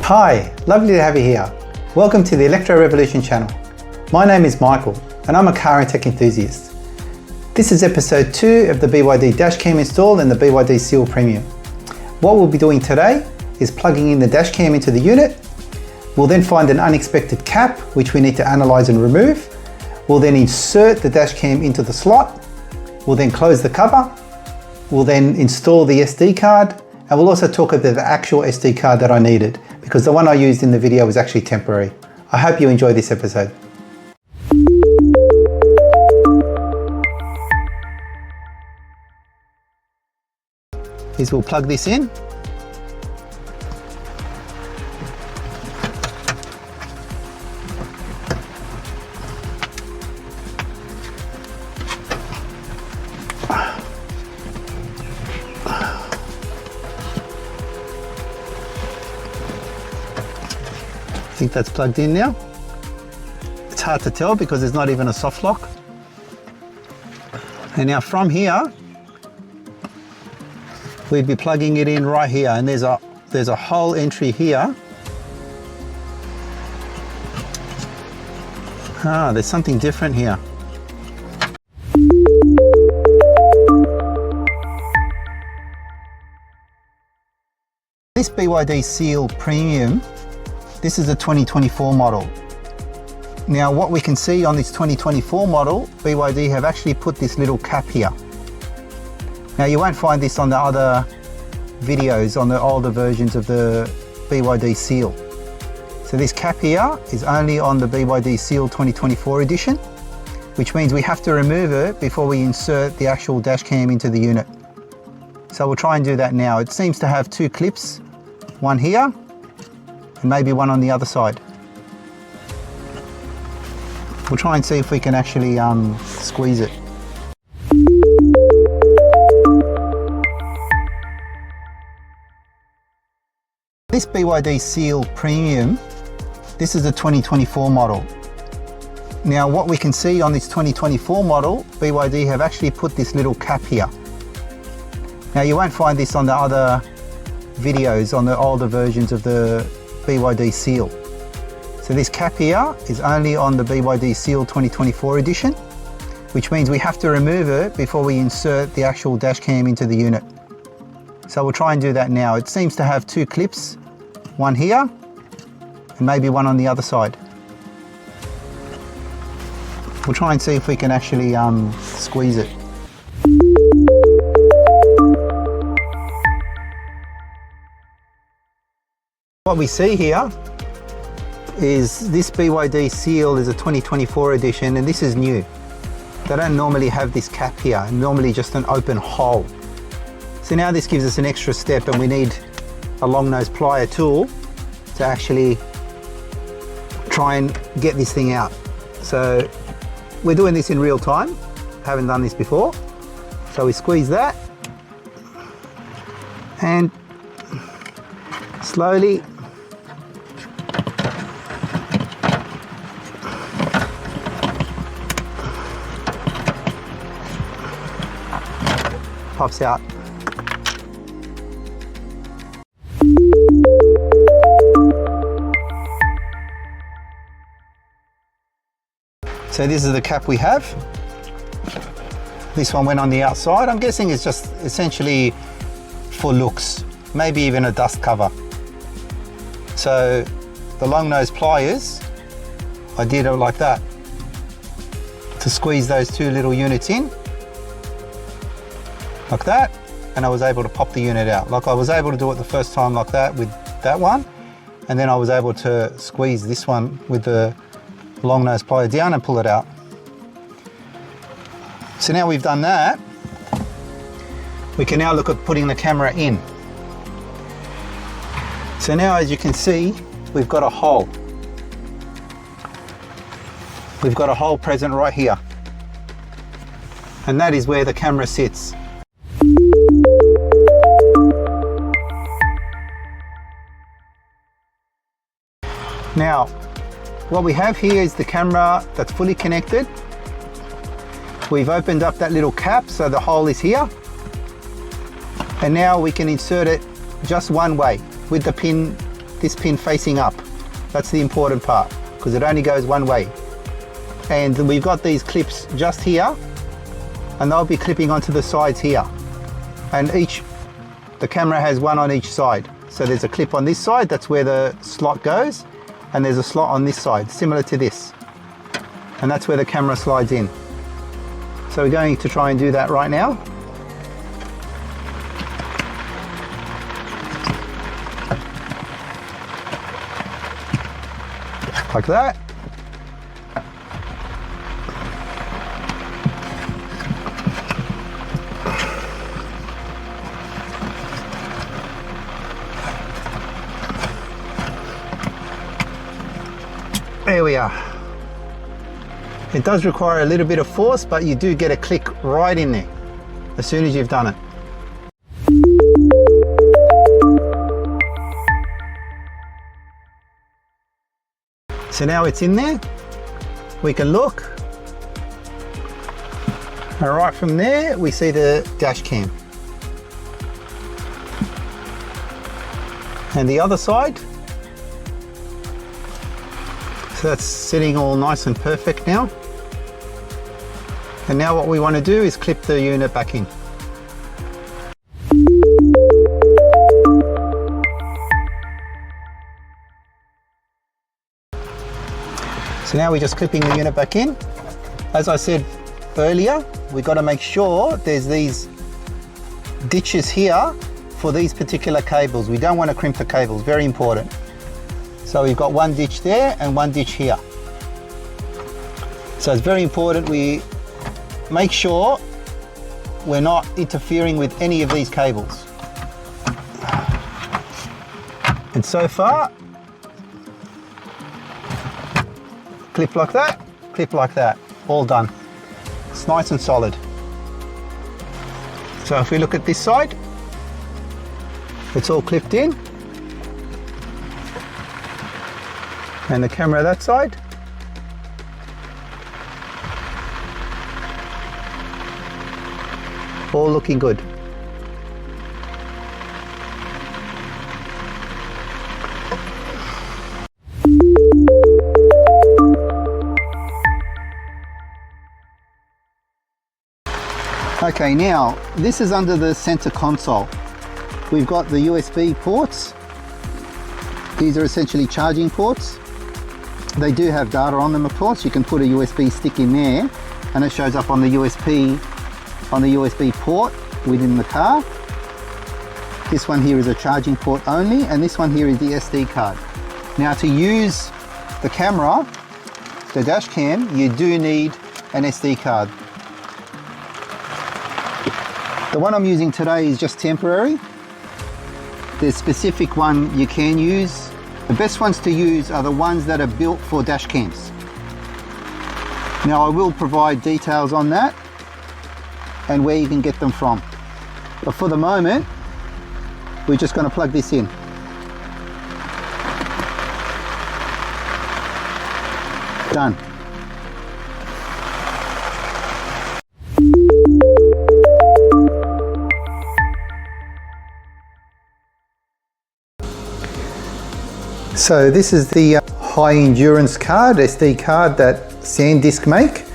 Hi, lovely to have you here. Welcome to the Electro Revolution channel. My name is Michael and I'm a car and tech enthusiast. This is episode 2 of the BYD Dashcam Install and the BYD Seal Premium. What we'll be doing today is plugging in the dashcam into the unit. We'll then find an unexpected cap which we need to analyze and remove. We'll then insert the dashcam into the slot. We'll then close the cover. We'll then install the SD card, and we'll also talk about the actual SD card that I needed, because the one I used in the video was actually temporary. I hope you enjoy this episode. We'll plug this in. I think that's plugged in now. It's hard to tell because there's not even a soft lock. And now from here, we'd be plugging it in right here, and there's a hole entry here. There's something different here. This BYD Seal Premium, this is a 2024 model. Now what we can see on this 2024 model, BYD have actually put this little cap here. Now you won't find this on the other videos, on the older versions of the BYD Seal. So this cap here is only on the BYD Seal 2024 edition, which means we have to remove it before we insert the actual dash cam into the unit. So we'll try and do that now. It seems to have two clips, one here and maybe one on the other side. We'll try and see if we can actually squeeze it. This BYD Seal Premium, this is a 2024 model. Now what we can see on this 2024 model, BYD have actually put this little cap here. Now you won't find this on the other videos, on the older versions of the BYD Seal. So this cap here is only on the BYD Seal 2024 edition, which means we have to remove it before we insert the actual dash cam into the unit. So we'll try and do that now. It seems to have two clips, one here and maybe one on the other side. We'll try and see if we can actually squeeze it. What we see here is this BYD Seal is a 2024 edition, and this is new. They don't normally have this cap here, normally just an open hole. So now this gives us an extra step, and we need a long nose plier tool to actually try and get this thing out. So we're doing this in real time, haven't done this before. So we squeeze that and slowly pops out. So this is the cap we have. This one went on the outside. I'm guessing it's just essentially for looks, maybe even a dust cover. So the long nose pliers, I did it like that to squeeze those two little units in, like that, and I was able to pop the unit out. Like I was able to do it the first time like that with that one, and then I was able to squeeze this one with the long nose plier down and pull it out. So now we've done that, we can now look at putting the camera in. So now, as you can see, we've got a hole. We've got a hole present right here, and that is where the camera sits. Now, what we have here is the camera that's fully connected. We've opened up that little cap, so the hole is here. And now we can insert it just one way with the pin this pin facing up. That's the important part, because it only goes one way. And we've got these clips just here, and they'll be clipping onto the sides here. And the camera has one on each side. So there's a clip on this side, that's where the slot goes, and there's a slot on this side, similar to this. And that's where the camera slides in. So we're going to try and do that right now. Like that. There we are. It does require a little bit of force, but you do get a click right in there as soon as you've done it. So now it's in there, we can look, and right from there we see the dash cam. And the other side, so that's sitting all nice and perfect now. And now what we want to do is clip the unit back in. So now we're just clipping the unit back in. As I said earlier, we've got to make sure there's these ditches here for these particular cables. We don't want to crimp the cables, very important. So we've got one ditch there and one ditch here. So it's very important we make sure we're not interfering with any of these cables. And so far, clip like that, all done. It's nice and solid. So if we look at this side, it's all clipped in. And the camera that side. All looking good. Okay, now this is under the center console. We've got the USB ports. These are essentially charging ports. They do have data on them, of course. You can put a USB stick in there and it shows up on the USB port within the car. This one here is a charging port only, and this one here is the SD card. Now to use the camera, the dash cam, you do need an SD card. The one I'm using today is just temporary. The specific one you can use. The best ones to use are the ones that are built for dash cams. Now I will provide details on that and where you can get them from. But for the moment, we're just going to plug this in. Done. So this is the high endurance card, SD card that SanDisk make.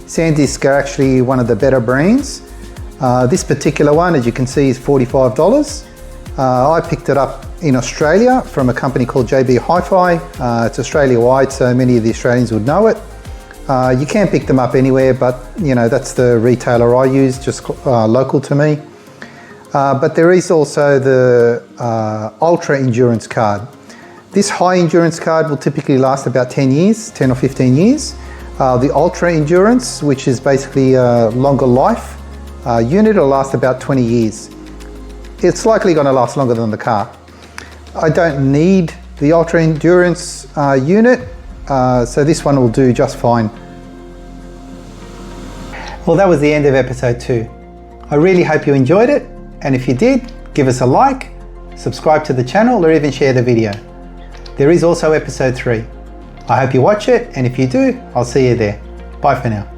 SanDisk are actually one of the better brands. This particular one, as you can see, is $45. I picked it up in Australia from a company called JB Hi-Fi. It's Australia-wide, so many of the Australians would know it. You can pick them up anywhere, but you know, that's the retailer I use, just local to me. But there is also the Ultra Endurance card. This high endurance card will typically last about 10 years, 10 or 15 years. The Ultra Endurance, which is basically a longer life unit, will last about 20 years. It's likely going to last longer than the car. I don't need the Ultra Endurance unit, so this one will do just fine. Well, that was the end of episode 2. I really hope you enjoyed it, and if you did, give us a like, subscribe to the channel, or even share the video. There is also episode 3. I hope you watch it, and if you do, I'll see you there. Bye for now.